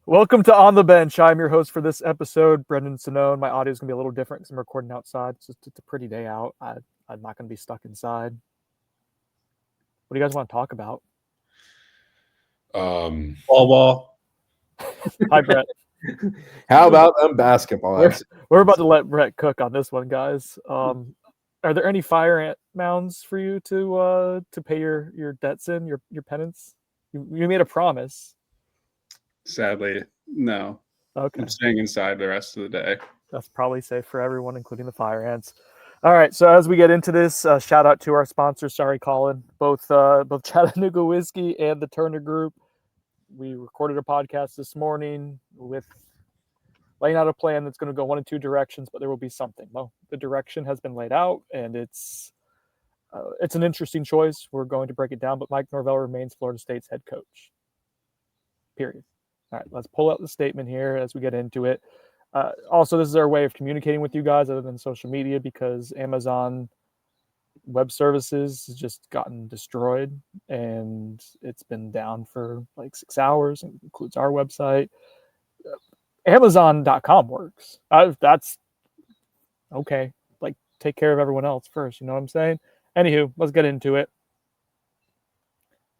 Welcome to On the Bench. I'm your host for this episode, Brendan Sinone. My audio is going to be a little different because I'm recording outside. It's a pretty day out. I'm not going to be stuck inside. What do you guys want to talk about? Ball. Hi, Brett. How about them basketball? We're about to let Brett cook on this one, guys. Are there any fire ant mounds for you to pay your debts in, your penance? You made a promise. Sadly, no. Okay. I'm staying inside the rest of the day. That's probably safe for everyone, including the fire ants. All right, so as we get into this, shout out to our sponsors. Sorry, Colin. Both Chattanooga Whiskey and the Turner Group. We recorded a podcast this morning with laying out a plan that's going to go one of two directions, but there will be something. Well, the direction has been laid out, and it's an interesting choice. We're going to break it down, but Mike Norvell remains Florida State's head coach. Period. All right, let's pull out the statement here as we get into it. Also, this is our way of communicating with you guys other than social media because Amazon Web Services has just gotten destroyed and it's been down for like 6 hours. It includes our website. Amazon.com works. That's okay. Like, take care of everyone else first. You know what I'm saying? Anywho, let's get into it.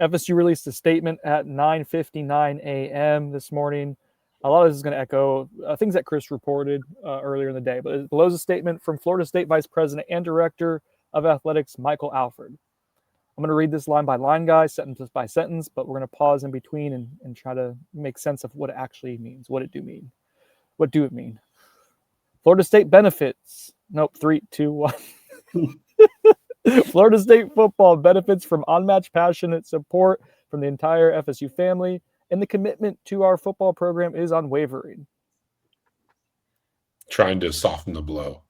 FSU released a statement at 9:59 a.m. this morning. A lot of this is going to echo things that Chris reported earlier in the day, but below is a statement from Florida State Vice President and Director of Athletics, Michael Alford. I'm going to read this line by line, guys, sentence by sentence, but we're going to pause in between and try to make sense of what it actually means. What it do mean? What do it mean? Florida State benefits. Nope, 3, 2, 1. Florida State football benefits from unmatched passionate support from the entire FSU family, and the commitment to our football program is unwavering. Trying to soften the blow.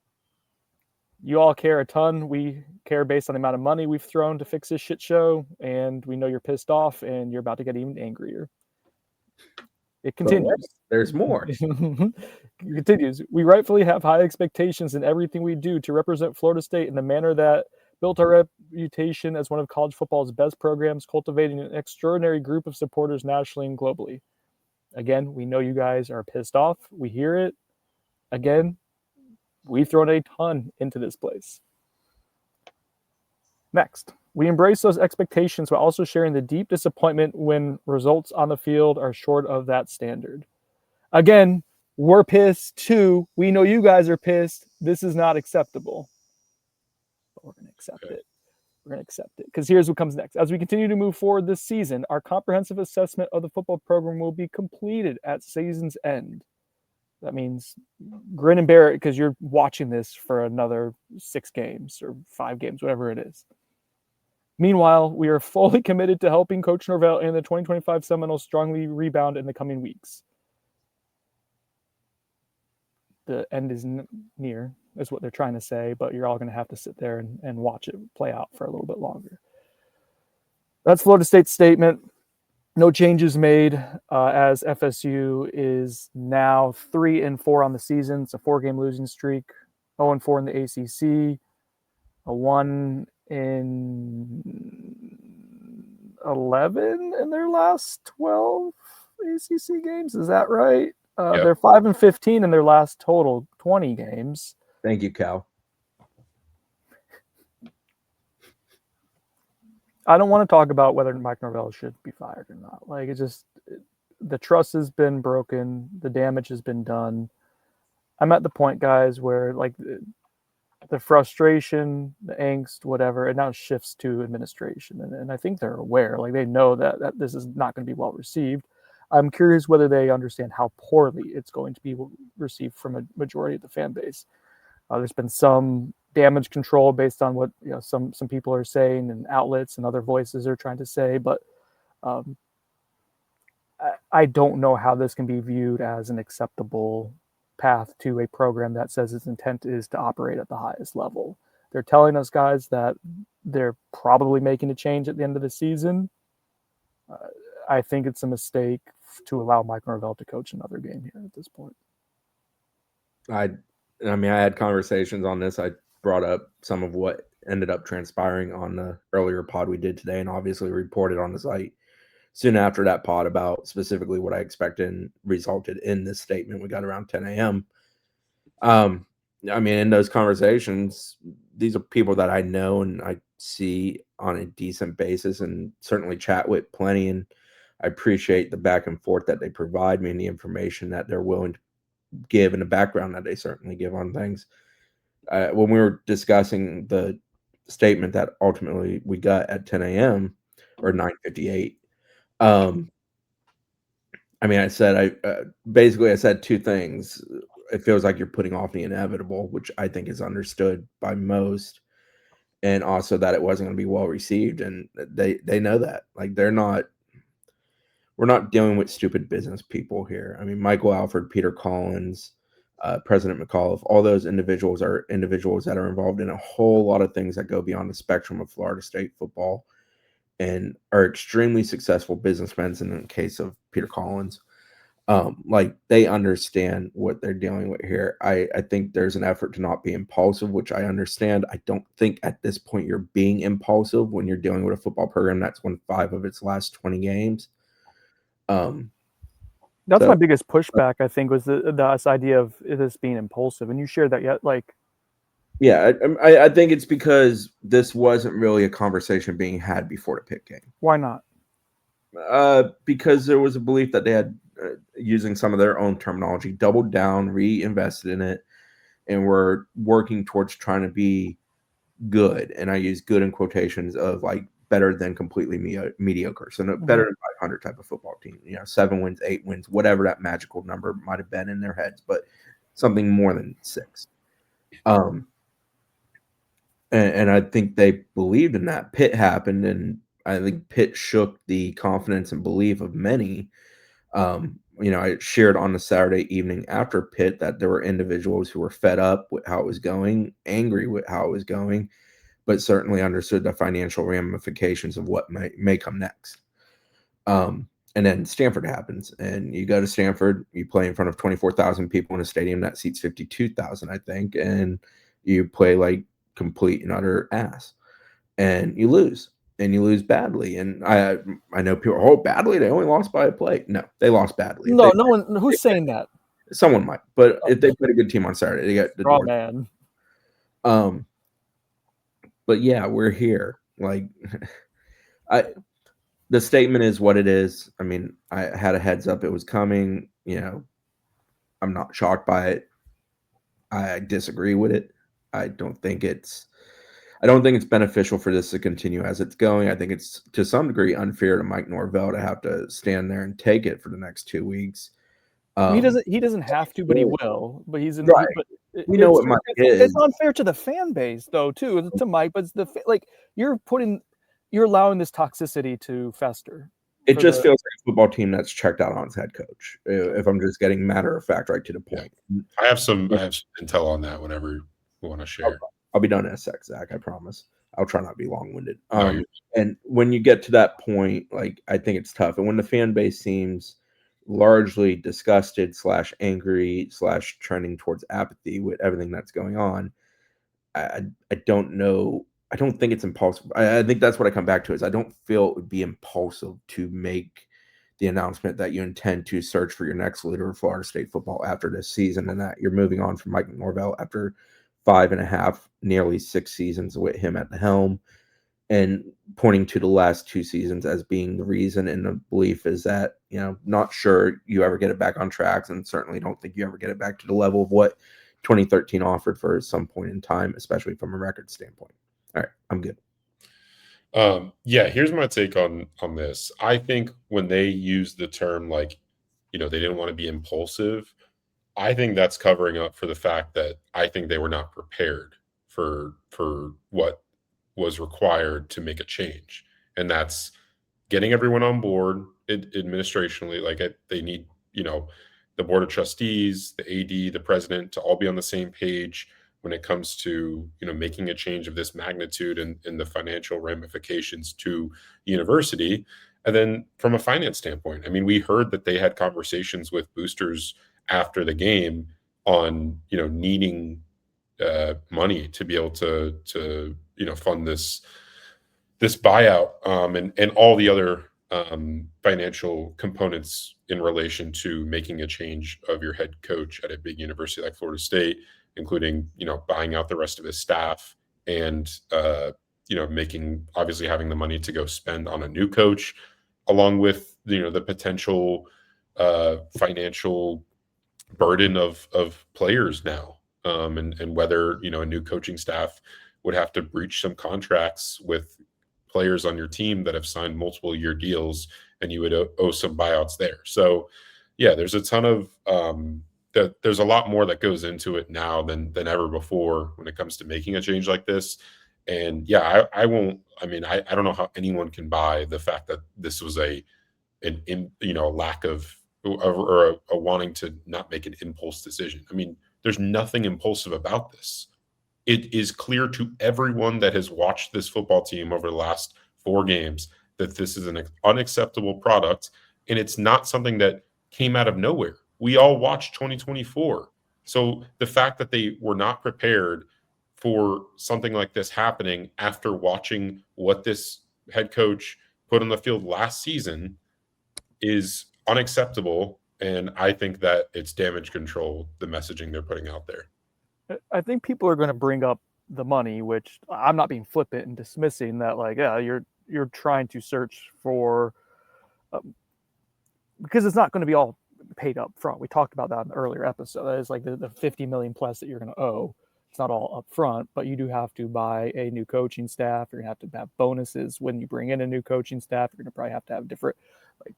You all care a ton. We care based on the amount of money we've thrown to fix this shit show, and we know you're pissed off, and you're about to get even angrier. It continues. There's more. It continues. We rightfully have high expectations in everything we do to represent Florida State in the manner that built our reputation as one of college football's best programs, cultivating an extraordinary group of supporters nationally and globally. Again, we know you guys are pissed off. We hear it. Again, we've thrown a ton into this place. Next, we embrace those expectations while also sharing the deep disappointment when results on the field are short of that standard. Again, we're pissed too. We know you guys are pissed. This is not acceptable. We're going to accept it. We're going to accept it because here's what comes next. As we continue to move forward this season, our comprehensive assessment of the football program will be completed at season's end. That means grin and bear it because you're watching this for another 6 games or 5 games, whatever it is. Meanwhile, we are fully committed to helping Coach Norvell and the 2025 Seminoles strongly rebound in the coming weeks. The end is near, is what they're trying to say, but you're all going to have to sit there and watch it play out for a little bit longer. That's Florida State's statement. No changes made as FSU is now 3-4 on the season. It's a 4-game losing streak, 0-4 in the ACC, a 1-11 in their last 12 ACC games. Is that right? Yep. They're 5-15 in their last total 20 games. Thank you, Cal. I don't want to talk about whether Mike Norvell should be fired or not. Like, the trust has been broken. The damage has been done. I'm at the point, guys, where like the frustration, the angst, whatever, it now shifts to administration. And I think they're aware, like they know that this is not going to be well received. I'm curious whether they understand how poorly it's going to be received from a majority of the fan base. There's been some damage control based on what some people are saying and outlets and other voices are trying to say, but I don't know how this can be viewed as an acceptable path to a program that says its intent is to operate at the highest level. They're telling us, guys, that they're probably making a change at the end of the season. I think it's a mistake to allow Mike Norvell to coach another game here at this point. I had conversations on this. I brought up some of what ended up transpiring on the earlier pod we did today and obviously reported on the site. soon after that pod about specifically what I expected and resulted in this statement. We got around 10 a.m. I mean, in those conversations, these are people that I know and I see on a decent basis and certainly chat with plenty. And I appreciate the back and forth that they provide me and the information that they're willing to give and the background that they certainly give on things. When we were discussing the statement that ultimately we got at 10 a.m. or 9:58, I mean, I said, basically I said two things. It feels like you're putting off the inevitable, which I think is understood by most, and also that it wasn't going to be well received, and they know that. Like, we're not dealing with stupid business people here. I mean, Michael Alford, Peter Collins, President McAuliffe, all those individuals are individuals that are involved in a whole lot of things that go beyond the spectrum of Florida State football and are extremely successful businessmen. In the case of Peter Collins, like, they understand what they're dealing with here. I think there's an effort to not be impulsive, which I understand. I don't think at this point you're being impulsive when you're dealing with a football program that's won 5 of its last 20 games. That's my biggest pushback, I think, was this idea of this being impulsive. And you shared that yet, like, yeah, I think it's because this wasn't really a conversation being had before the Pitt game. Why not? Because there was a belief that they had, using some of their own terminology, doubled down, reinvested in it, and were working towards trying to be good. And I use good in quotations of like better than completely mediocre. So no, better than 500 type of football team, 7 wins, 8 wins, whatever that magical number might have been in their heads, but something more than 6. And I think they believed in that. Pitt happened, and I think Pitt shook the confidence and belief of many. I shared on the Saturday evening after Pitt that there were individuals who were fed up with how it was going, angry with how it was going, but certainly understood the financial ramifications of what may come next. And then Stanford happens, and you go to Stanford, you play in front of 24,000 people in a stadium that seats 52,000, I think, and you play like complete and utter ass, and you lose. And you lose badly. And I know people, badly? They only lost by a play. No, they lost badly. No one. Who's saying that? Someone might. But if they played a good team on Saturday, they got the door. Man. But yeah, we're here. Like, the statement is what it is. I mean, I had a heads up it was coming. I'm not shocked by it. I disagree with it. I don't think it's beneficial for this to continue as it's going. I think it's to some degree unfair to Mike Norvell to have to stand there and take it for the next 2 weeks. He doesn't have to, but he will. But he's in. Right. We know what Mike is. It's unfair to the fan base, though, too. To Mike, but it's you're allowing this toxicity to fester. It just feels like a football team that's checked out on its head coach. If I'm just getting matter of fact right to the point. Yeah. I have some intel on that whenever you want to share. I'll be done in a sec, Zach. I promise. I'll try not to be long-winded. And when you get to that point, like, I think it's tough. And when the fan base seems largely disgusted / angry / trending towards apathy with everything that's going on, I don't know. I don't think it's impulsive. I think that's what I come back to is I don't feel it would be impulsive to make the announcement that you intend to search for your next leader of Florida State football after this season, and that you're moving on from Mike Norvell after 5.5, nearly 6 seasons with him at the helm, and pointing to the last 2 seasons as being the reason. And the belief is that, not sure you ever get it back on tracks, and certainly don't think you ever get it back to the level of what 2013 offered for some point in time, especially from a record standpoint. All right, I'm good. Here's my take on this. I think when they use the term like, they didn't want to be impulsive, I think that's covering up for the fact that I think they were not prepared for what was required to make a change. And that's getting everyone on board administrationally. Like, they need, the board of trustees, the AD, the president to all be on the same page when it comes to, making a change of this magnitude and the financial ramifications to the university. And then from a finance standpoint, I mean, we heard that they had conversations with boosters after the game on, needing money to be able to fund this buyout and all the other financial components in relation to making a change of your head coach at a big university like Florida State, including, buying out the rest of his staff and, making, obviously having the money to go spend on a new coach, along with, the potential financial burden of players now, and whether, a new coaching staff would have to breach some contracts with players on your team that have signed multiple year deals, and you would owe some buyouts there. So yeah, there's a ton of there's a lot more that goes into it now than ever before when it comes to making a change like this. And yeah, I won't, I don't know how anyone can buy the fact that this was a lack of or a wanting to not make an impulse decision. There's nothing impulsive about this. It is clear to everyone that has watched this football team over the last 4 games that this is an unacceptable product, and it's not something that came out of nowhere. We all watched 2024. So the fact that they were not prepared for something like this happening after watching what this head coach put on the field last season is unacceptable, and I think that it's damage control, the messaging they're putting out there. I think people are going to bring up the money, which I'm not being flippant and dismissing that, like, yeah, you're trying to search for, because it's not going to be all paid up front. We talked about that in the earlier episode. That is like the 50 million plus that you're going to owe. It's not all up front, but you do have to buy a new coaching staff. You're going to have to have bonuses when you bring in a new coaching staff. You're going to probably have to have different, like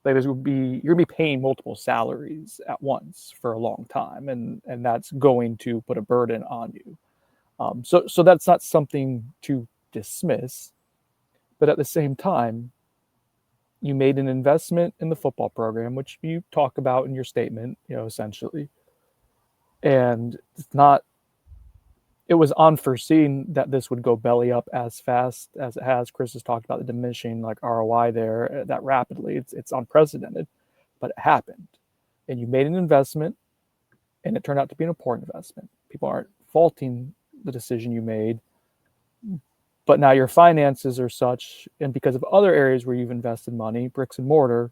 you're going to be paying multiple salaries at once for a long time, and that's going to put a burden on you. So that's not something to dismiss, but at the same time, you made an investment in the football program, which you talk about in your statement, essentially, and it was unforeseen that this would go belly up as fast as it has. Chris has talked about the diminishing ROI there that rapidly. It's unprecedented, but it happened. And you made an investment, and it turned out to be an important investment. People aren't faulting the decision you made, but now your finances are such, and because of other areas where you've invested money, bricks and mortar,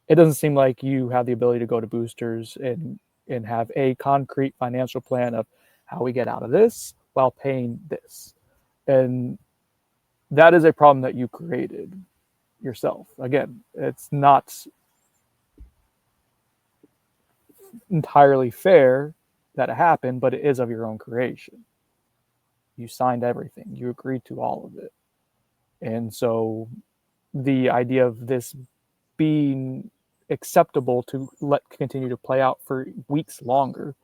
it doesn't seem like you have the ability to go to boosters and have a concrete financial plan of how we get out of this while paying this. And that is a problem that you created yourself. Again, it's not entirely fair that it happened, but it is of your own creation. You signed everything. You agreed to all of it. And so the idea of this being acceptable to continue to play out for weeks longer,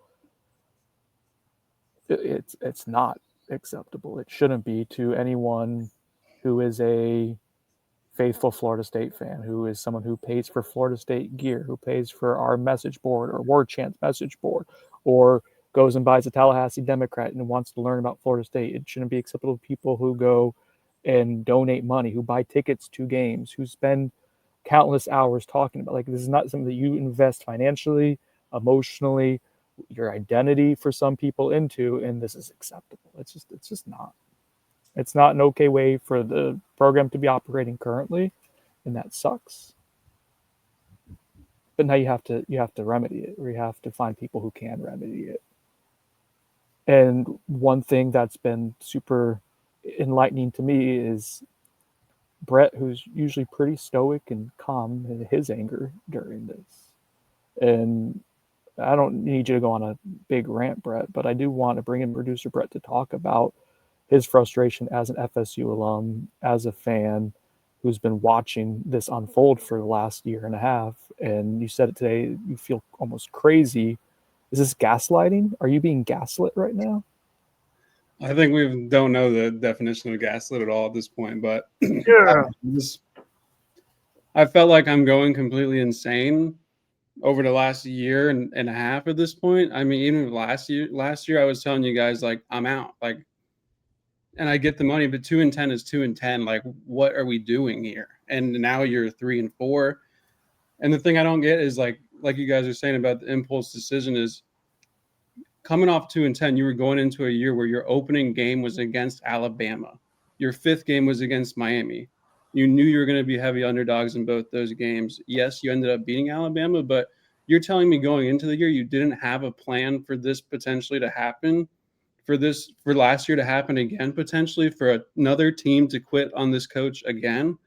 it's not acceptable. It shouldn't be to anyone who is a faithful Florida State fan, who is someone who pays for Florida State gear, who pays for our message board or Word Chant message board, or goes and buys a Tallahassee Democrat and wants to learn about Florida State. It shouldn't be acceptable to people who go and donate money, who buy tickets to games, who spend countless hours talking about. This is not something that you invest financially, emotionally, your identity for some people into, and this is acceptable. It's just not. It's not an okay way for the program to be operating currently, and that sucks. But now you have to remedy it, or you have to find people who can remedy it. And one thing that's been super enlightening to me is Brett, who's usually pretty stoic and calm in his anger during this. And I don't need you to go on a big rant, Brett, but I do want to bring in producer Brett to talk about his frustration as an FSU alum, as a fan who's been watching this unfold for the last year and a half. And you said it today, you feel almost crazy. Is this gaslighting? Are you being gaslit right now? I think we don't know the definition of gaslit at all at this point, but Yeah. I felt like I'm going completely insane over the last year and a half at this point. Even last year I was telling you guys, I'm out. And I get the money, but 2-10 is 2-10. What are we doing here? And now you're 3-4. And the thing I don't get is like you guys are saying about the impulse decision is coming off 2-10, you were going into a year where your opening game was against Alabama. Your 5th game was against Miami. You knew you were going to be heavy underdogs in both those games. Yes, you ended up beating Alabama, but you're telling me going into the year you didn't have a plan for this potentially to happen, for last year to happen again, potentially for another team to quit on this coach again.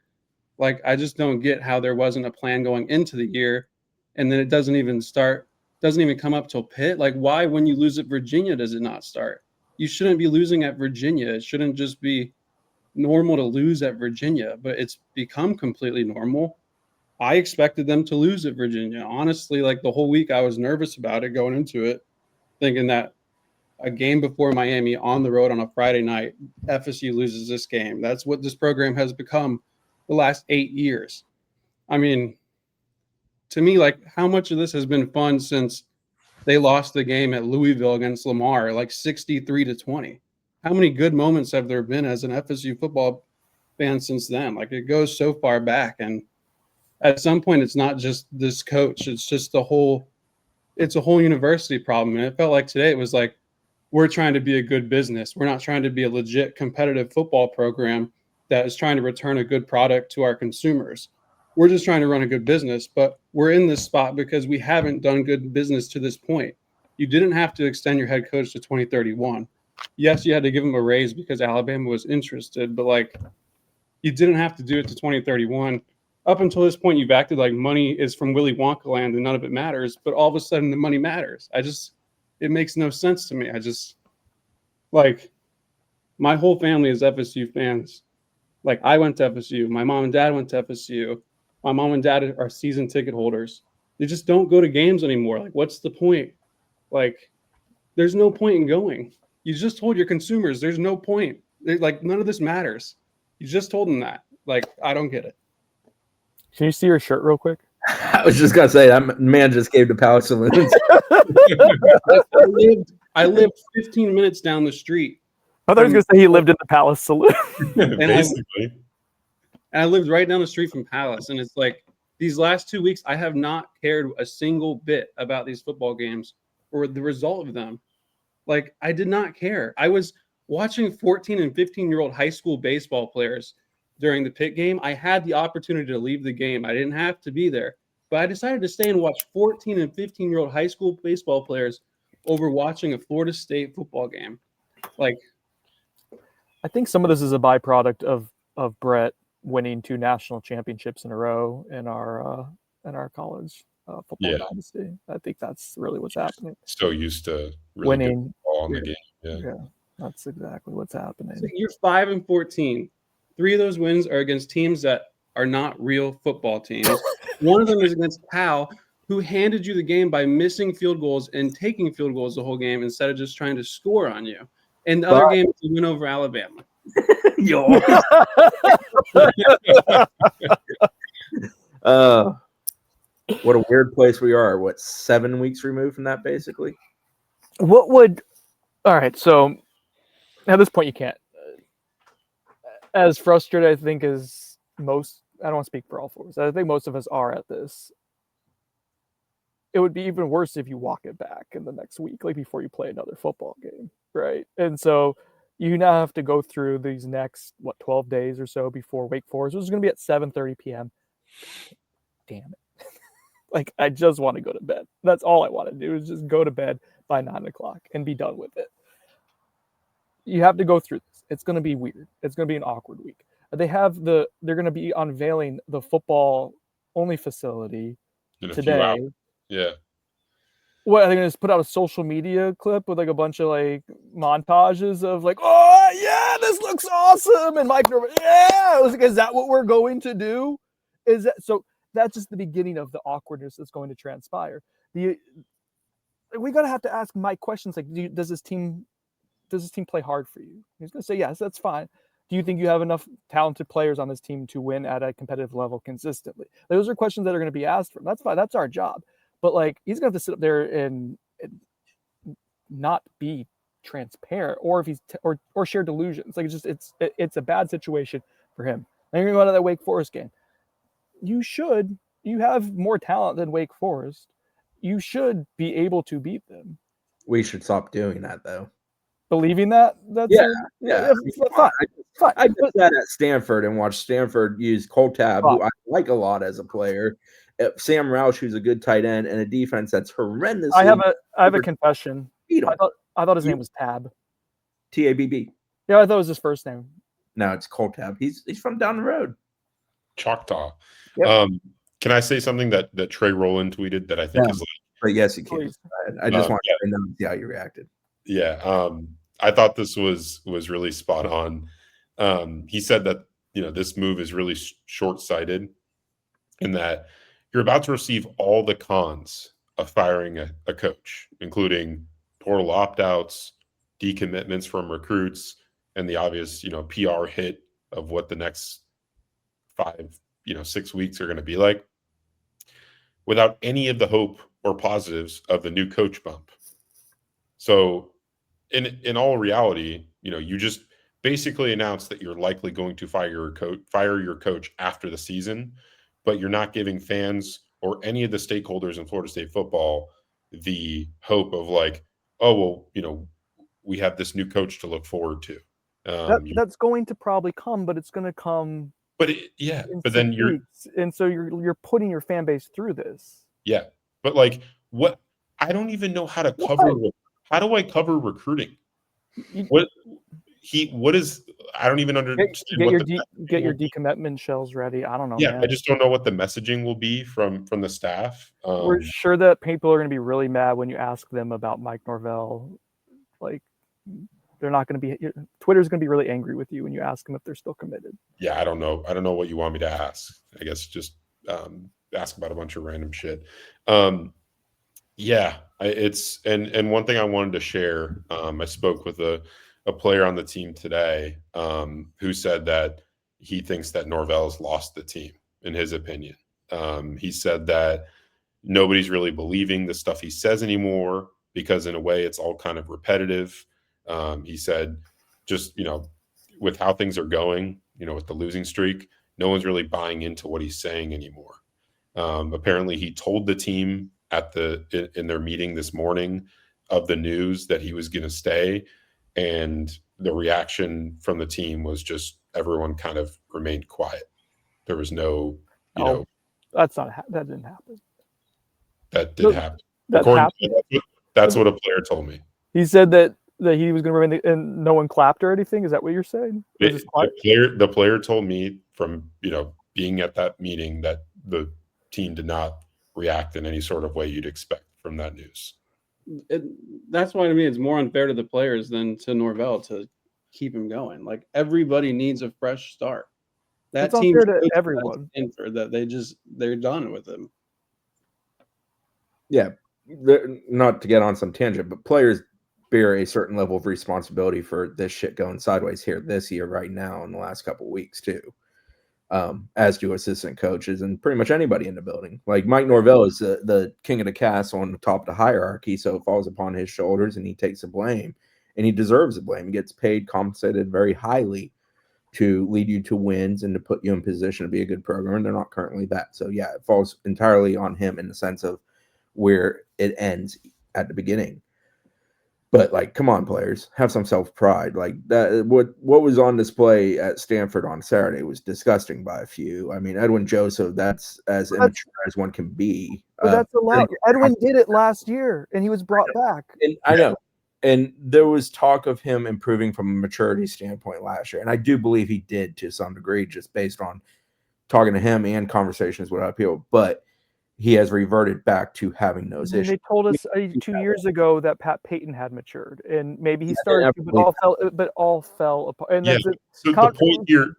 Like, I just don't get how there wasn't a plan going into the year, and then it doesn't even come up till Pitt. Like, why, when you lose at Virginia, does it not start? You shouldn't be losing at Virginia. It shouldn't just be normal to lose at Virginia, but it's become completely normal. I expected them to lose at Virginia. Honestly, like the whole week I was nervous about it going into it, thinking that a game before Miami on the road on a Friday night, FSU loses this game. That's what this program has become the last 8 years. I mean, to me, like, how much of this has been fun since they lost the game at Louisville against Lamar, like 63-20? How many good moments have there been as an FSU football fan since then? Like, it goes so far back. And at some point, it's not just this coach. It's just it's a whole university problem. And it felt like today it was like, we're trying to be a good business. We're not trying to be a legit competitive football program that is trying to return a good product to our consumers. We're just trying to run a good business, but we're in this spot because we haven't done good business to this point. You didn't have to extend your head coach to 2031. Yes, you had to give him a raise because Alabama was interested, but like, you didn't have to do it to 2031. Up until this point, you've acted like money is from Willy Wonka land and none of it matters, but all of a sudden the money matters. It makes no sense to me. Like, my whole family is FSU fans. Like, I went to FSU. My mom and dad went to FSU. My mom and dad are season ticket holders. They just don't go to games anymore. Like, what's the point? Like, there's no point in going. You just told your consumers there's no point. Like, none of this matters. You just told them that. Like, I don't get it. Can you see your shirt real quick? I was just gonna say that man just gave to Palace Saloons. I lived 15 minutes down the street. I thought he was going to say he lived in the Palace Saloon. Basically. And I lived right down the street from Palace. And it's like, these last 2 weeks, I have not cared a single bit about these football games or the result of them. Like, I did not care. I was watching 14 and 15-year-old high school baseball players during the Pitt game. I had the opportunity to leave the game. I didn't have to be there. But I decided to stay and watch 14 and 15-year-old high school baseball players over watching a Florida State football game. Like, I think some of this is a byproduct of Brett winning 2 national championships in a row in our college football dynasty. I think that's really what's happening. So used to really winning ball on the game. Yeah, that's exactly what's happening. So you're 5-14. 3 of those wins are against teams that are not real football teams. One of them is against Cal, who handed you the game by missing field goals and taking field goals the whole game instead of just trying to score on you. And the other game is a win over Alabama. Yo. What a weird place we are. What, 7 weeks removed from that, basically? All right, so at this point you can't. As frustrated, I think, as most, I don't want to speak for all 4. I think most of us are at this. It would be even worse if you walk it back in the next week, like before you play another football game, right? And so you now have to go through these next, 12 days or so before Wake Forest, which is going to be at 7:30 p.m. Damn it. Like, I just want to go to bed. That's all I want to do, is just go to bed by 9 o'clock and be done with it. You have to go through this. It's going to be weird. It's going to be an awkward week. They're going to be unveiling the football only facility today. Yeah. What, are they going to just put out a social media clip with like a bunch of like montages of like, oh yeah, this looks awesome, and Mike Norvell, yeah, I was like, is that what we're going to do? Is that so? That's just the beginning of the awkwardness that's going to transpire. We gotta have to ask Mike questions like, does this team play hard for you? He's gonna say yes, that's fine. Do you think you have enough talented players on this team to win at a competitive level consistently? Those are questions that are going to be asked from. That's fine. That's our job. But like, he's going to have to sit up there and not be transparent, or if he's or share delusions. Like, it's a bad situation for him. And you're going to go out of that Wake Forest game. You have more talent than Wake Forest. You should be able to beat them. We should stop doing that, though. believing that. That's Yeah, yeah. fine. Fine. I did that at Stanford and watched Stanford use Coltab, who I like a lot as a player. Sam Roush, who's a good tight end, and a defense that's horrendous. I have a confession. Beat him. I thought his name was Tab. Tabb. Yeah, I thought it was his first name. No, it's Coltab. He's from down the road. Choctaw. Yep. Can I say something that Trey Rowland tweeted that I think is like? But yes, you can. I just want to know see how you reacted. Yeah, I thought this was really spot on. He said that this move is really short-sighted, in that you're about to receive all the cons of firing a coach, including portal opt-outs, decommitments from recruits, and the obvious PR hit of what the next 6 weeks are going to be like, without any of the hope or positives of the new coach bump. So in all reality, you just basically announced that you're likely going to fire your coach after the season, but you're not giving fans or any of the stakeholders in Florida State football the hope of like, oh, well, we have this new coach to look forward to. That's going to probably come, but it's going to come. But then you're putting your fan base through this. Yeah, but like what? I don't even know how to cover. How do I cover recruiting? What is? I don't even understand. Get your decommitment shells ready. I don't know. Yeah, man. I just don't know what the messaging will be from the staff. We're sure that people are going to be really mad when you ask them about Mike Norvell. Like, they're not going to be. Twitter's going to be really angry with you when you ask them if they're still committed. Yeah, I don't know. I don't know what you want me to ask. I guess just ask about a bunch of random shit. Yeah, it's and one thing I wanted to share. I spoke with a player on the team today who said that he thinks that Norvell's lost the team, in his opinion. He said that nobody's really believing the stuff he says anymore because in a way it's all kind of repetitive. He said just, with how things are going, with the losing streak, no one's really buying into what he's saying anymore. Apparently he told the team in their meeting this morning of the news that he was going to stay. And the reaction from the team was just everyone kind of remained quiet. There was no, that didn't happen. That did happen. That's what a player told me. He said that he was going to remain, and no one clapped or anything. Is that what you're saying? The player told me from being at that meeting that the team did not react in any sort of way you'd expect from that news. That's why to me it's more unfair to the players than to Norvell to keep him going. Like everybody needs a fresh start. That team unfair to everyone. That they're done with him. Yeah, not to get on some tangent, but players bear a certain level of responsibility for this shit going sideways here this year, right now, in the last couple of weeks too. As do assistant coaches and pretty much anybody in the building. Like Mike Norvell is the king of the castle on the top of the hierarchy, so it falls upon his shoulders and he takes the blame, and he deserves the blame. He gets paid, compensated very highly to lead you to wins and to put you in position to be a good program, and they're not currently that. So yeah, it falls entirely on him in the sense of where it ends at the beginning. But like, come on, players, have some self-pride. Like that, what was on display at Stanford on Saturday was disgusting by a few. I mean, Edwin Joseph, that's as immature as one can be. But that's allowed. Edwin did it last year, and he was brought back. And I know. And there was talk of him improving from a maturity standpoint last year, and I do believe he did to some degree, just based on talking to him and conversations with other people. But he has reverted back to having those issues. They told us 2 years ago that Pat Payton had matured, and maybe he started, but all fell apart. And that's it. So the point here,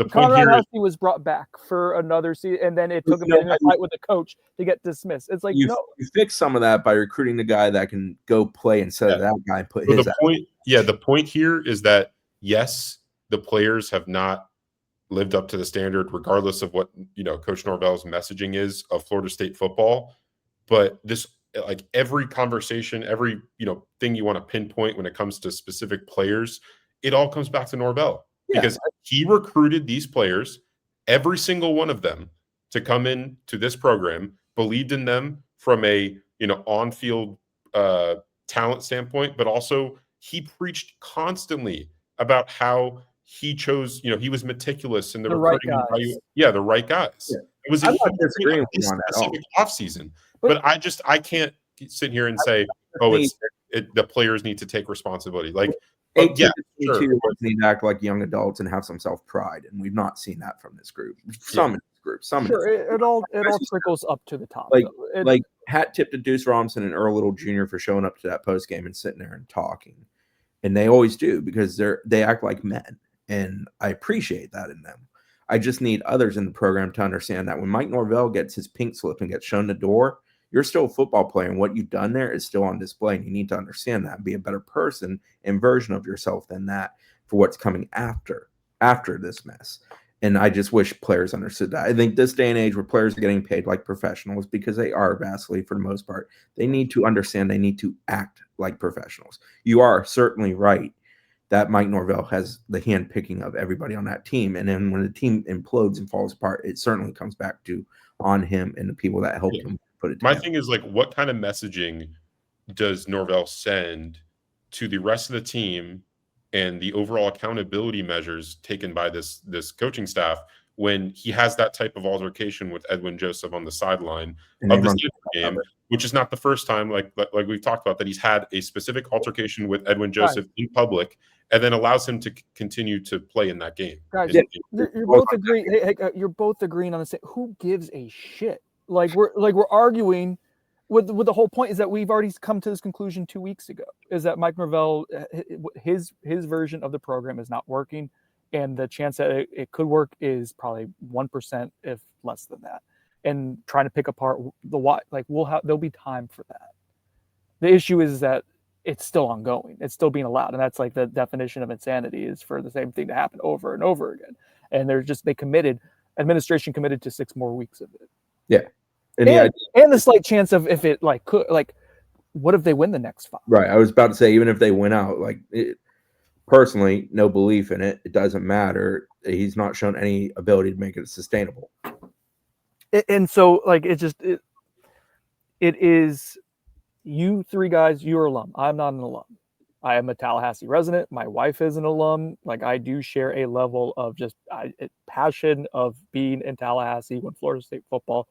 Conrad Hussey was brought back for another season, and then it took him in a fight with the coach to get dismissed. It's like you fix some of that by recruiting the guy that can go play instead of that guy and put his. The point here is that yes, the players have not lived up to the standard, regardless of what Coach Norvell's messaging is of Florida State football. But this, like every conversation, every thing you want to pinpoint when it comes to specific players, it all comes back to Norvell because he recruited these players, every single one of them, to come in to this program, believed in them from a on-field talent standpoint, but also he preached constantly about how he chose, he was meticulous in the right recruiting. guys. The right guys. Yeah. It was a I'm not huge disagreeing with this you on that at all. specific offseason. But- But I can't sit here and say, the players need to take responsibility. Like, 18 yeah, to 22 sure. year olds need to act like young adults and have some self-pride, and we've not seen that from this group. Some in this group, some in Sure, this it all trickles up to the top. like though. like hat tip to Deuce Robinson and Earl Little Jr. for showing up to that post game and sitting there and talking, and they always do because they act like men, and I appreciate that in them. I just need others in the program to understand that when Mike Norvell gets his pink slip and gets shown the door, you're still a football player, and what you've done there is still on display, and you need to understand that and be a better person and version of yourself than that for what's coming after this mess. And I just wish players understood that. I think this day and age where players are getting paid like professionals, because they are vastly for the most part, they need to understand they need to act like professionals. You are certainly right that Mike Norvell has the hand picking of everybody on that team. And then when the team implodes and falls apart, it certainly comes back on him and the people that helped him put it together. My thing is, like, what kind of messaging does Norvell send to the rest of the team and the overall accountability measures taken by this coaching staff when he has that type of altercation with Edwin Joseph on the sideline of this game, which is not the first time, like we've talked about, that he's had a specific altercation with Edwin Joseph in public, and then allows him to continue to play in that game. Guys, you're both agreeing. Hey, you're both agreeing on the same. Who gives a shit? Like we're arguing. With the whole point is that we've already come to this conclusion 2 weeks ago. Is that Mike Norvell, his version of the program is not working, and the chance that it could work is probably 1%, if less than that. And trying to pick apart the why, like there'll be time for that. The issue is that it's still ongoing. It's still being allowed, and that's like the definition of insanity, is for the same thing to happen over and over again. And administration committed to 6 more weeks of it. Yeah. And the slight chance of if it what if they win the next 5? Right. I was about to say, even if they win out, personally, no belief in it. It doesn't matter. He's not shown any ability to make it sustainable. And so, it is you 3 guys. You're alum. I'm not an alum. I am a Tallahassee resident. My wife is an alum. Like, I do share a level of just passion of being in Tallahassee when Florida State football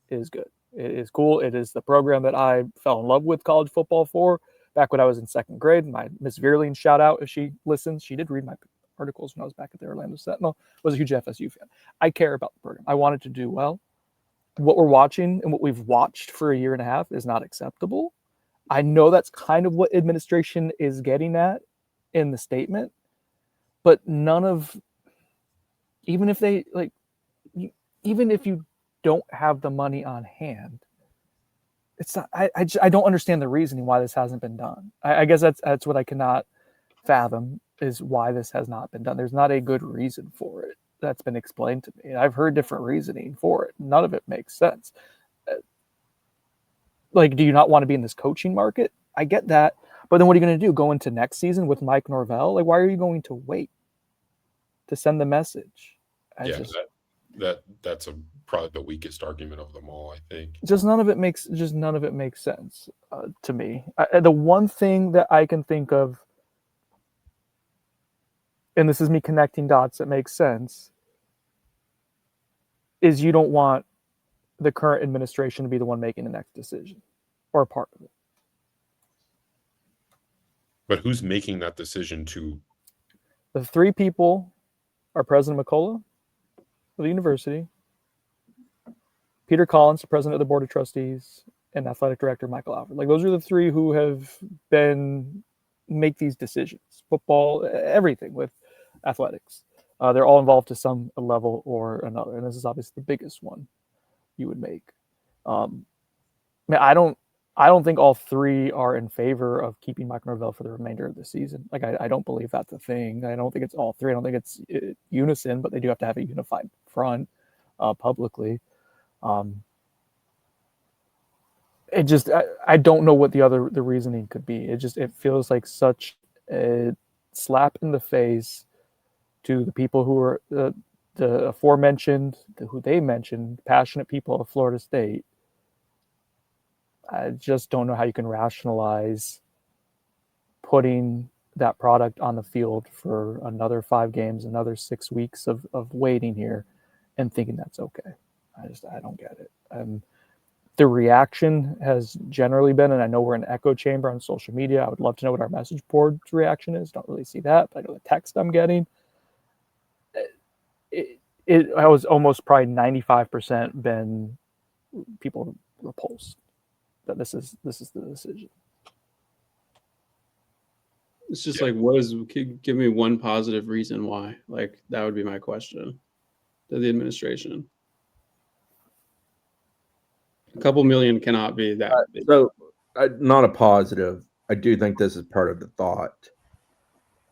is good. It is cool. It is the program that I fell in love with college football for back when I was in 2nd grade. My Miss Veerling, shout out if she listens. She did read my articles when I was back at the Orlando Sentinel. Was a huge FSU fan. I care about the program. I wanted to do well. What we're watching and what we've watched for a year and a half is not acceptable. I know that's kind of what administration is getting at in the statement, but even if you don't have the money on hand, it's not. I don't understand the reasoning why this hasn't been done. I guess that's what I cannot fathom, is why this has not been done. There's not a good reason for it that's been explained to me. I've heard different reasoning for it. None of it makes sense. Do you not want to be in this coaching market? I get that, but then what are you going to do? Go into next season with Mike Norvell? Why are you going to wait to send the message? That's probably the weakest argument of them all, I think. None of it makes sense to me. The one thing that I can think of, and this is me connecting dots that makes sense, is you don't want the current administration to be the one making the next decision or a part of it. But who's making that decision to? The 3 people are President McCullough of the university, Peter Collins, the president of the board of trustees, and athletic director Michael Alford. Those are the 3 who have make these decisions. Football, everything with athletics. They're all involved to some level or another, and this is obviously the biggest one you would make. I don't think all 3 are in favor of keeping Mike Norvell for the remainder of the season. I don't believe that's a thing. I don't think it's all 3. I don't think it's unison, but they do have to have a unified front publicly. I don't know what the reasoning could be. It feels like such a slap in the face to the people who are the aforementioned, who they mentioned, passionate people of Florida State. I just don't know how you can rationalize putting that product on the field for another 5 games, another 6 weeks of waiting here and thinking that's okay. I don't get it. The reaction has generally been, and I know we're in an echo chamber on social media. I would love to know what our message board's reaction is. Don't really see that, but I know the text I'm getting. I was almost probably 95% been people repulsed that this is the decision. It's just like, give me one positive reason why. Like, that would be my question to the administration. A couple million cannot be that big. So, not a positive. I do think this is part of the thought.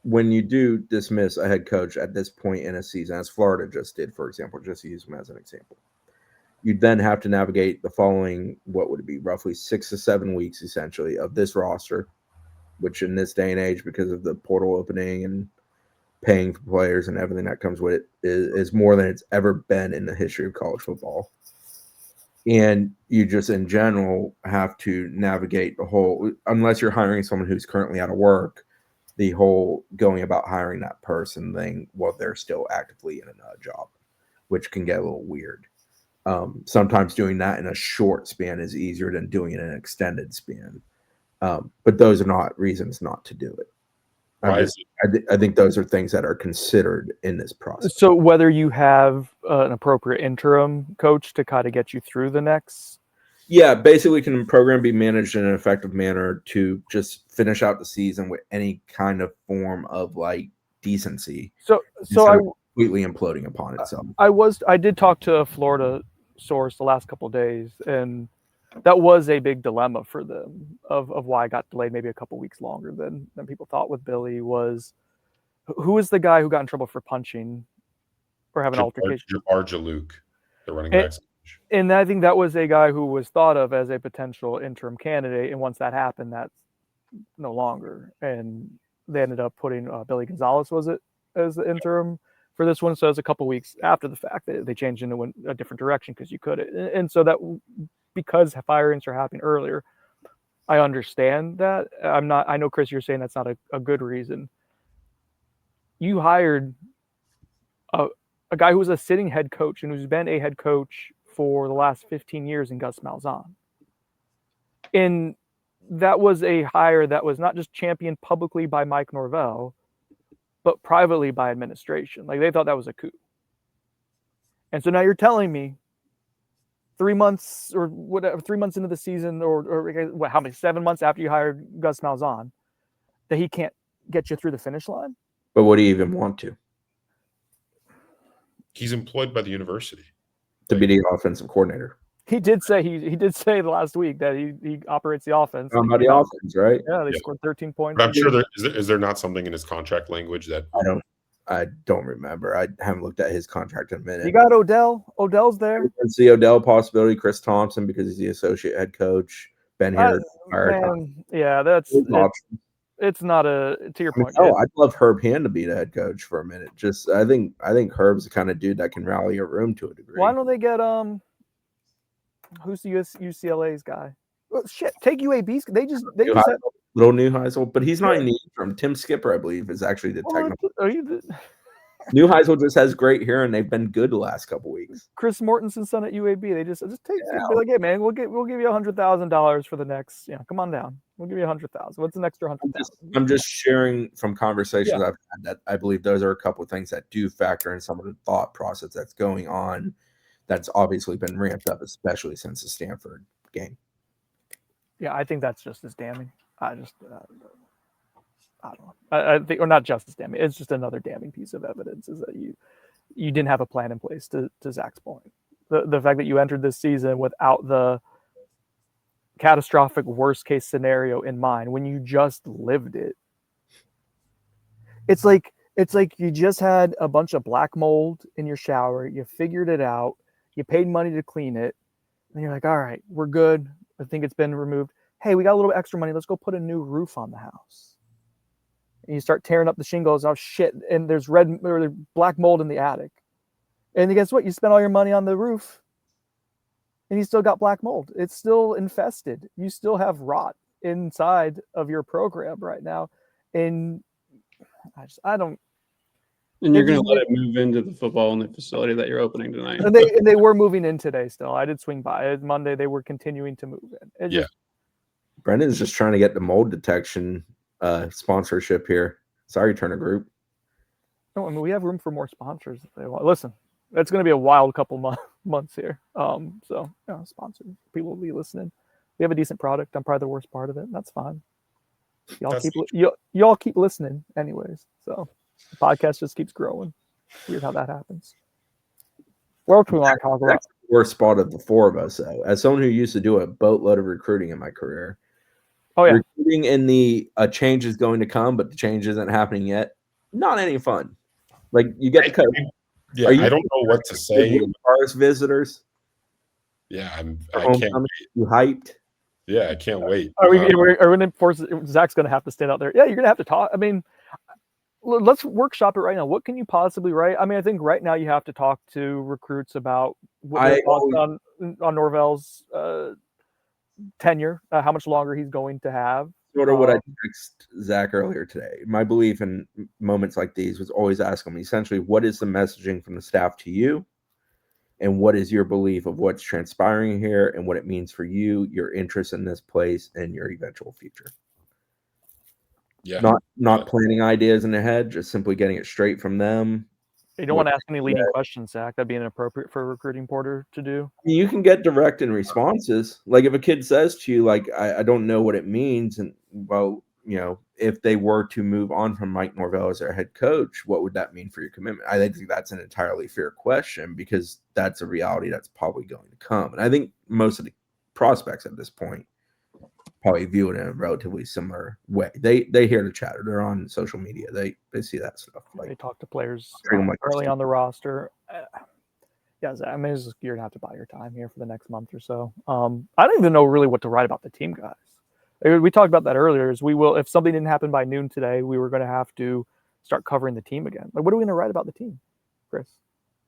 When you do dismiss a head coach at this point in a season, as Florida just did, for example, just to use them as an example, you then have to navigate the following, what would it be, roughly 6 to 7 weeks, essentially, of this roster, which in this day and age, because of the portal opening and paying for players and everything that comes with it, is more than it's ever been in the history of college football. And you just, in general, have to navigate the whole, unless you're hiring someone who's currently out of work, the whole going about hiring that person thing while they're still actively in a job, which can get a little weird. Sometimes doing that in a short span is easier than doing it in an extended span. But those are not reasons not to do it. I think those are things that are considered in this process. So whether you have an appropriate interim coach to kind of get you through the next. Yeah, basically, can the program be managed in an effective manner to just finish out the season with any kind of form of like decency? So I completely imploding upon itself. I did talk to a Florida source the last couple of days, and that was a big dilemma for them of why it got delayed maybe a couple weeks longer than people thought with Billy. Was who was the guy who got in trouble for punching or having an altercation? Jabbar Jalouk, the running backs. And I think that was a guy who was thought of as a potential interim candidate. And once that happened, that's no longer. And they ended up putting Billy Gonzalez, was it, as the interim for this one. So it was a couple weeks after the fact that they changed into a different direction because you could. And so that, because firings are happening earlier, I understand that. I know, Chris, you're saying that's not a good reason. You hired a guy who was a sitting head coach and who's been a head coach for the last 15 years in Gus Malzahn. And that was a hire that was not just championed publicly by Mike Norvell, but privately by administration. Like, they thought that was a coup. And so now you're telling me 3 months or whatever, 3 months into the season, or what, how many, 7 months after you hired Gus Malzahn, that he can't get you through the finish line? But would he even want to? He's employed by the university to be the offensive coordinator. He did say he did say last week that he operates the offense. By the offense, right? Yeah, they scored 13 points. But I'm sure is there not something in his contract language that I don't remember. I haven't looked at his contract in a minute. You got Odell. Odell's there. It's the Odell possibility. Chris Thompson, because he's the associate head coach. Ben here. Yeah, that's it's not to your point. I'd love Herb Hand to be the head coach for a minute. Just I think Herb's the kind of dude that can rally a room to a degree. Why don't they get who's the UCLA's guy? Well, shit, take UAB's. They just Little Neuheisel, but he's not in the interim. Tim Skipper, I believe, is actually the technical. Neuheisel just has great hair, and they've been good the last couple weeks. Chris Mortensen's son at UAB. They just take be like, hey man, we'll give you $100,000 for the next. Come on down. We'll give you $100,000. What's the extra $100,000? I'm just sharing from conversations I've had that I believe those are a couple of things that do factor in some of the thought process that's going on. That's obviously been ramped up, especially since the Stanford game. Yeah, I think that's just as damning. I don't know. I think, or not just as damning. It's just another damning piece of evidence is that you didn't have a plan in place. To Zach's point, the fact that you entered this season without the catastrophic worst case scenario in mind when you just lived it. It's like you just had a bunch of black mold in your shower. You figured it out. You paid money to clean it, and you're like, all right, we're good. I think it's been removed. Hey, we got a little extra money. Let's go put a new roof on the house. And you start tearing up the shingles. Oh shit! And there's black mold in the attic. And guess what? You spent all your money on the roof, and you still got black mold. It's still infested. You still have rot inside of your program right now, and I don't. And you're It going just to let it move into the football only facility that you're opening tonight. And they were moving in today still. I did swing by. Monday they were continuing to move in. It Yeah. just Brendan's just trying to get the mold detection sponsorship here. Sorry, Turner Group. no, I mean we have room for more sponsors if they want. Listen, it's going to be a wild couple months here. So sponsors, people will be listening. We have a decent product. I'm probably the worst part of it. That's fine. Y'all keep listening anyways. So the podcast just keeps growing. Weird how that happens. What else we want to talk about? That's the worst spot of the four of us, though. As someone who used to do a boatload of recruiting in my career, recruiting in the a change is going to come, but the change isn't happening yet. Not any fun. Like you get to cut. Yeah, I don't know what to say. As visitors. Yeah, I can't. You hyped? Yeah, I can't wait. Are we going to force Zach's going to have to stand out there? Yeah, you're going to have to talk. I mean, let's workshop it right now. What can you possibly write? I mean, I think right now you have to talk to recruits about what their thoughts on Norvell's tenure, how much longer he's going to have. Sort of what I texted Zach earlier today. My belief in moments like these was always asking me essentially, what is the messaging from the staff to you? And what is your belief of what's transpiring here and what it means for you, your interest in this place, and your eventual future? Yeah. Not planning ideas in their head, just simply getting it straight from them. You don't want to ask any leading questions, Zach. That'd be inappropriate for a recruiting porter to do. You can get direct in responses. Like if a kid says to you, like, I don't know what it means. And well, if they were to move on from Mike Norvell as their head coach, what would that mean for your commitment? I think that's an entirely fair question because that's a reality that's probably going to come. And I think most of the prospects at this point probably view it in a relatively similar way. They hear the chatter. They're on social media. They see that stuff. Like they talk to players like early on the roster. Yeah, I mean, you're gonna have to buy your time here for the next month or so. I don't even know really what to write about the team, guys. We talked about that earlier. Is we will if something didn't happen by noon today, we were going to have to start covering the team again. Like, what are we going to write about the team, Chris?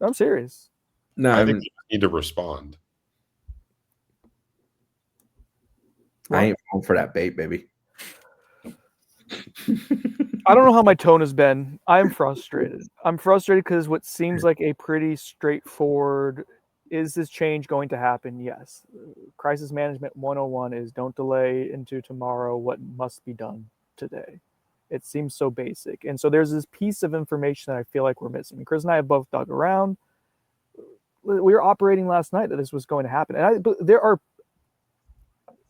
I'm serious. No, I think you need to respond. I ain't falling for that bait, baby. I don't know how my tone has been. I'm frustrated. I'm frustrated because what seems like a pretty straightforward, is this change going to happen? Yes. Crisis management 101 is don't delay into tomorrow what must be done today. It seems so basic. And so there's this piece of information that I feel like we're missing. Chris and I have both dug around. We were operating last night that this was going to happen. But there are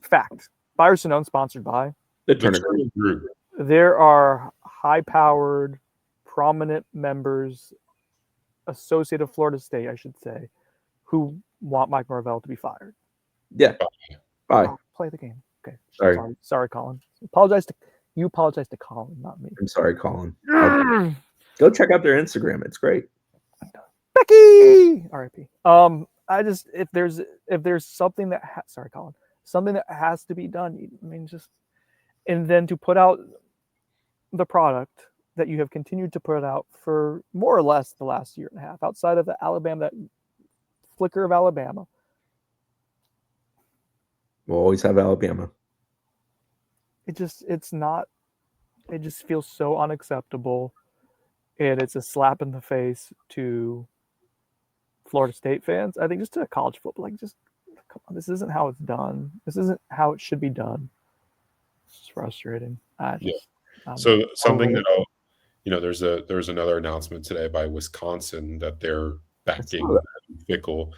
facts. Buyers Sonone sponsored by the Turner Group. There are high-powered, prominent members, associated of Florida State, I should say, who want Mike Norvell to be fired. Yeah. Bye. Play the game. Okay. Sorry, Colin. Apologize to Colin, not me. I'm sorry, Colin. Go check out their Instagram. It's great. Becky! R.I.P. If there's something that sorry, Colin. Something that has to be done. I mean, and then to put out the product that you have continued to put out for more or less the last year and a half, outside of the Alabama, that flicker of Alabama. We'll always have Alabama. It just feels so unacceptable, and it's a slap in the face to Florida State fans. I think just to college football, come on, this isn't how it's done. This isn't how it should be done. It's just frustrating. So something that there's another announcement today by Wisconsin that they're backing Fickle,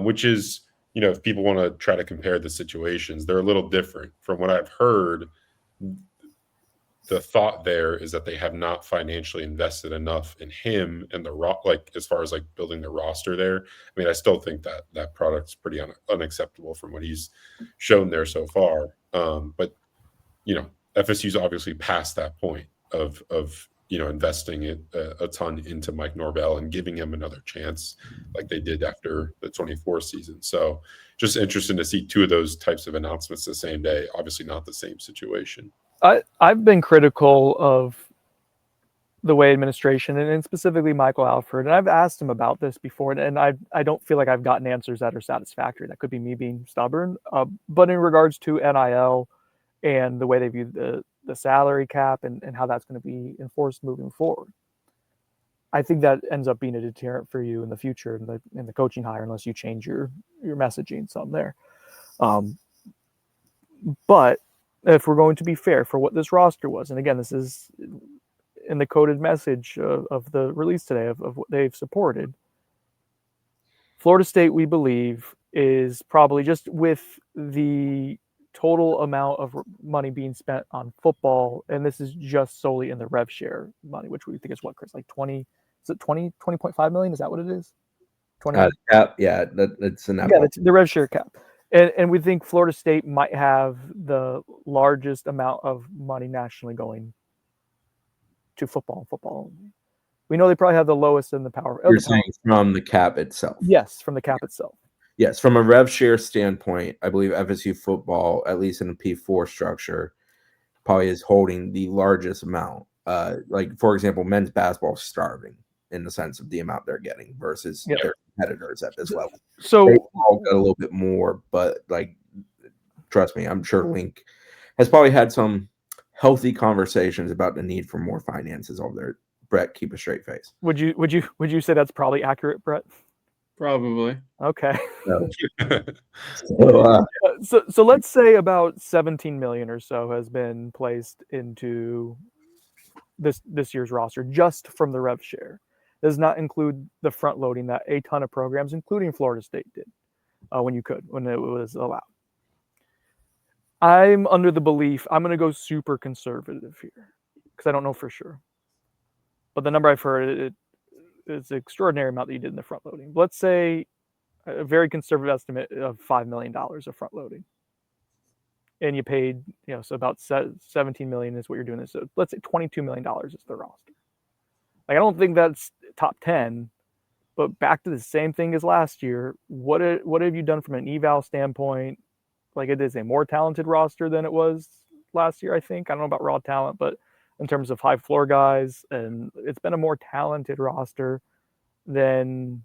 which is, if people want to try to compare the situations, they're a little different. From what I've heard, the thought there is that they have not financially invested enough in him and as far as building the roster there. I mean, I still think that product's pretty unacceptable from what he's shown there so far. But FSU's obviously past that point of investing a ton into Mike Norvell and giving him another chance like they did after the 24 season. So just interesting to see two of those types of announcements the same day. Obviously not the same situation. I've been critical of the way administration and specifically Michael Alford, and I've asked him about this before, and I don't feel like I've gotten answers that are satisfactory. That could be me being stubborn. But in regards to NIL and the way they view the salary cap and how that's going to be enforced moving forward. I think that ends up being a deterrent for you in the future in the coaching hire, unless you change your messaging some there. But if we're going to be fair for what this roster was, and again, this is in the coded message of the release today of what they've supported, Florida State, we believe, is probably, just with the total amount of money being spent on football, and this is just solely in the rev share money, which we think is what, Chris, like 20.5 million? Is that what it is? 20 cap, yeah, that's in that. Yeah, the rev share cap. And we think Florida State might have the largest amount of money nationally going to football only. We know they probably have the lowest in the power. You're saying from the cap itself? Yes, from the cap itself. Yes, from a rev share standpoint, I believe FSU football, at least in a P4 structure, probably is holding the largest amount. Like, for example, men's basketball is starving in the sense of the amount they're getting versus their competitors at this level. So they all got a little bit more, but like, trust me, I'm sure Link has probably had some healthy conversations about the need for more finances over there. Brett, keep a straight face. Would you say that's probably accurate, Brett? Probably. Okay. No. So let's say about 17 million or so has been placed into this year's roster just from the rev share. Does not include the front loading that a ton of programs, including Florida State, did when it was allowed. I'm under the belief, I'm going to go super conservative here because I don't know for sure. But the number I've heard, it's an extraordinary amount that you did in the front loading. Let's say a very conservative estimate of $5 million of front loading. And you paid, so about 17 million is what you're doing. So let's say $22 million is the roster. Like, I don't think that's top 10, but back to the same thing as last year. What have you done from an eval standpoint? Like, it is a more talented roster than it was last year, I think. I don't know about raw talent, but in terms of high floor guys, and it's been a more talented roster than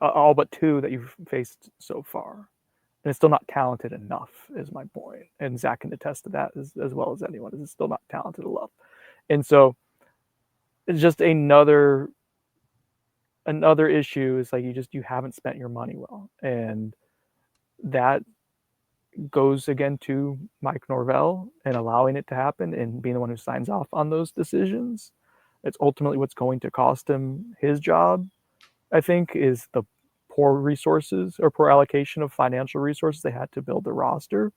all but two that you've faced so far. And it's still not talented enough, is my point. And Zach can attest to that as well as anyone. It's still not talented enough. And so it's just another issue is like you haven't spent your money well. And that goes again to Mike Norvell and allowing it to happen and being the one who signs off on those decisions. It's ultimately what's going to cost him his job, I think, is the poor resources or poor allocation of financial resources they had to build the roster.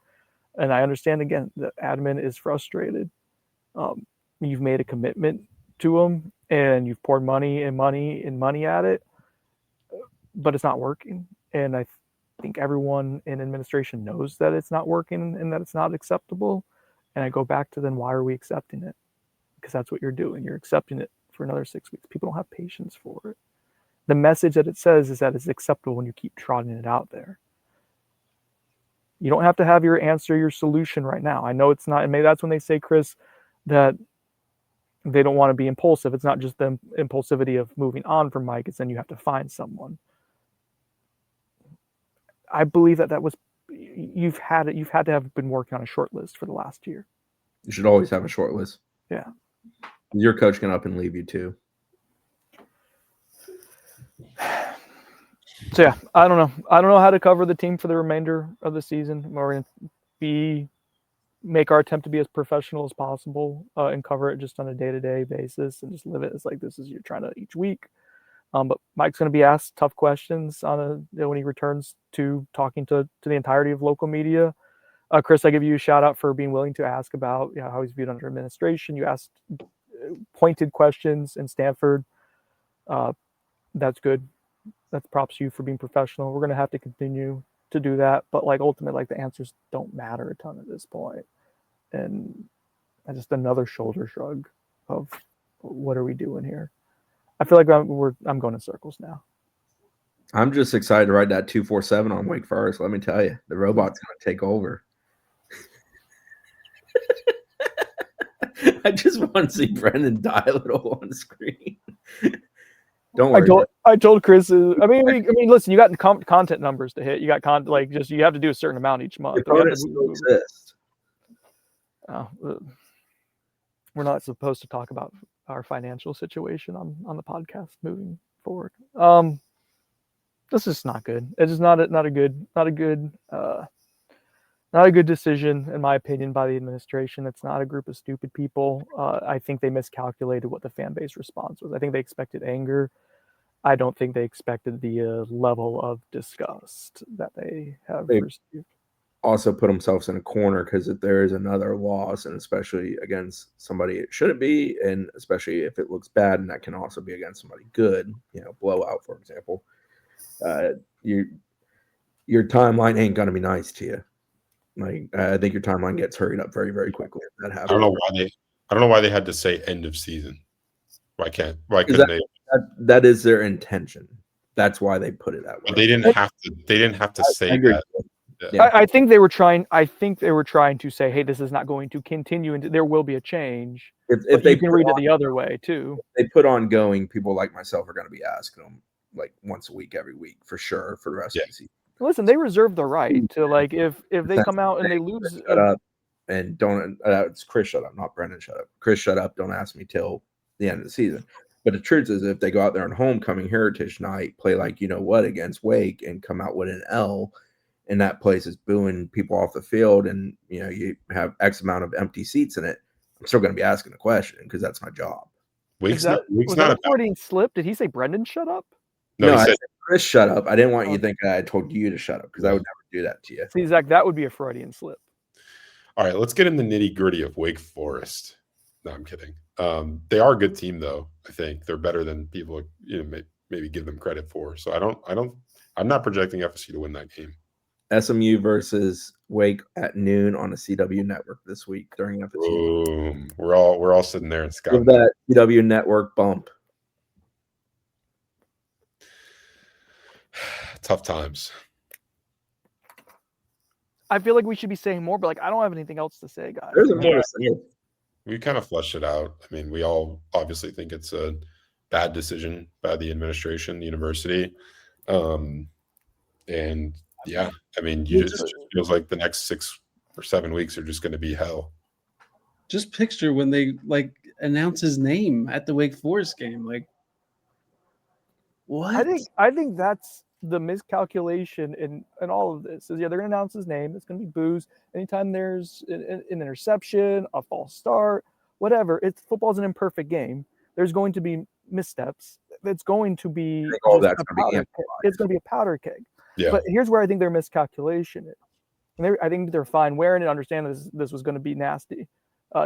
And I understand, again, that admin is frustrated. You've made a commitment to them and you've poured money at it, but it's not working. And I think everyone in administration knows that it's not working and that it's not acceptable. And I go back to, then why are we accepting it? Because that's what you're doing. You're accepting it for another 6 weeks. People don't have patience for it. The message that it says is that it's acceptable when you keep trotting it out there. You don't have to have your answer, your solution right now. I know it's not, and maybe that's when they say, Chris, that they don't want to be impulsive. It's not just the impulsivity of moving on from Mike. It's then you have to find someone. I believe that was, you've had to have been working on a short list for the last year. You should always have a short list. Yeah. Your coach can up and leave you too. So yeah, I don't know how to cover the team for the remainder of the season. We're going to make our attempt to be as professional as possible and cover it just on a day-to-day basis and just live it as like this is you're trying to each week. But Mike's going to be asked tough questions when he returns to talking to the entirety of local media. Chris, I give you a shout out for being willing to ask about how he's viewed under administration. You asked pointed questions in Stanford. That's good. That's props to you for being professional. We're going to have to continue to do that. But ultimately, the answers don't matter a ton at this point. And just another shoulder shrug of what are we doing here? I feel like I'm going in circles now. I'm just excited to ride that 247 on Wake Forest. Let me tell you, the robot's going to take over. I just want to see Brendan die a little on the screen. Don't worry. I told Chris. I mean, listen. You got content numbers to hit. You got you have to do a certain amount each month. Opponents still exist. We're not supposed to talk about our financial situation on the podcast moving forward. This is not good. It is not a good decision, in my opinion, by the administration. It's not a group of stupid people. I think they miscalculated what the fan base response was. I think they expected anger. I don't think they expected the level of disgust that they have received. Also put themselves in a corner because if there is another loss, and especially against somebody it shouldn't be, and especially if it looks bad, and that can also be against somebody good, blowout, for example, your timeline ain't going to be nice to you. Like, I think your timeline gets hurried up very, very quickly if that happens. I don't know why they had to say end of season. Why couldn't they? That is their intention. That's why they put it that way. But they didn't have to say that. Yeah. I think they were trying to say, hey, this is not going to continue, and there will be a change. If they can read it the other way too. They put ongoing. People like myself are going to be asking them like once a week, every week for sure for the rest of the season. Listen, they reserve the right to if they come out and they lose. Shut up and don't. It's Chris. Shut up, not Brendan. Shut up, Chris. Shut up. Don't ask me till the end of the season. But the truth is, if they go out there on homecoming heritage night, play like against Wake, and come out with an L, and that place is booing people off the field, and you have X amount of empty seats in it, I'm still going to be asking a question because that's my job. Was that a Freudian slip? Did he say Brendan shut up? No, I said Chris shut up. I didn't want you to think I told you to shut up because I would never do that to you. See, Zach, that would be a Freudian slip. All right, let's get in the nitty gritty of Wake Forest. No, I'm kidding. They are a good team, though. I think they're better than people maybe give them credit for. So I'm not projecting FSU to win that game. SMU versus Wake at noon on the CW network this week during FSU. Boom. We're all sitting there and scouting. Give that CW network bump. Tough times. I feel like we should be saying more, but I don't have anything else to say, guys. There's more to say. We kind of fleshed it out. I mean, we all obviously think it's a bad decision by the administration, the university. And yeah, I mean, it just feels like the next 6 or 7 weeks are just going to be hell. Just picture when they announce his name at the Wake Forest game. What? I think that's the miscalculation in all of this. Is they're going to announce his name. It's going to be boos. Anytime there's an interception, a false start, whatever. Football's an imperfect game. There's going to be missteps. It's going to be it's going to be a powder keg. Yeah. But here's where I think their miscalculation is. And I think they're fine wearing it. Understand this was going to be nasty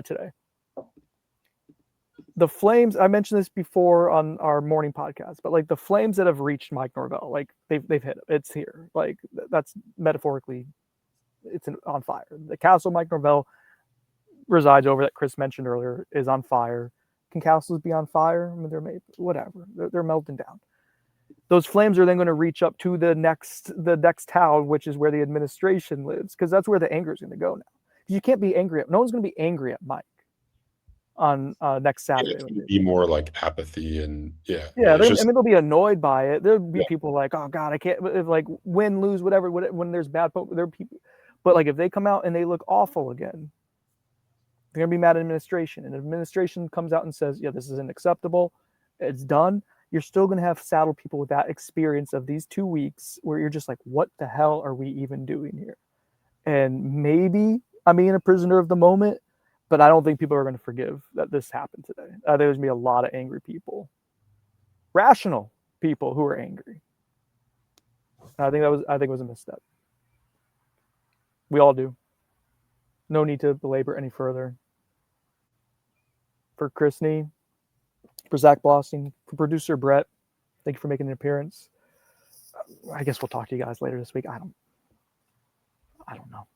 today. The Flames, I mentioned this before on our morning podcast, but the Flames that have reached Mike Norvell, they've hit it. It's here. That's metaphorically, it's on fire. The castle Mike Norvell resides over that Chris mentioned earlier is on fire. Can castles be on fire? I mean, they're made, whatever. They're melting down. Those flames are then going to reach up to the next town, which is where the administration lives, because that's where the anger is going to go now. You can't be angry no one's going to be angry at Mike on next Saturday. It's going to be more apathy and they'll be annoyed by it. There'll be people oh God, I can't win, lose, whatever. When there's bad, there are people. But if they come out and they look awful again, they're going to be mad at administration. And administration comes out and says, yeah, this isn't acceptable. It's done. You're still going to have saddled people with that experience of these 2 weeks where you're just what the hell are we even doing here? And maybe I'm being a prisoner of the moment, but I don't think people are going to forgive that this happened today. There's going to be a lot of angry people, rational people who are angry. I think it was a misstep. We all do. No need to belabor any further. For Chris Nee, for Zach Blossing, for producer Brett, thank you for making an appearance. I guess we'll talk to you guys later this week. I don't know.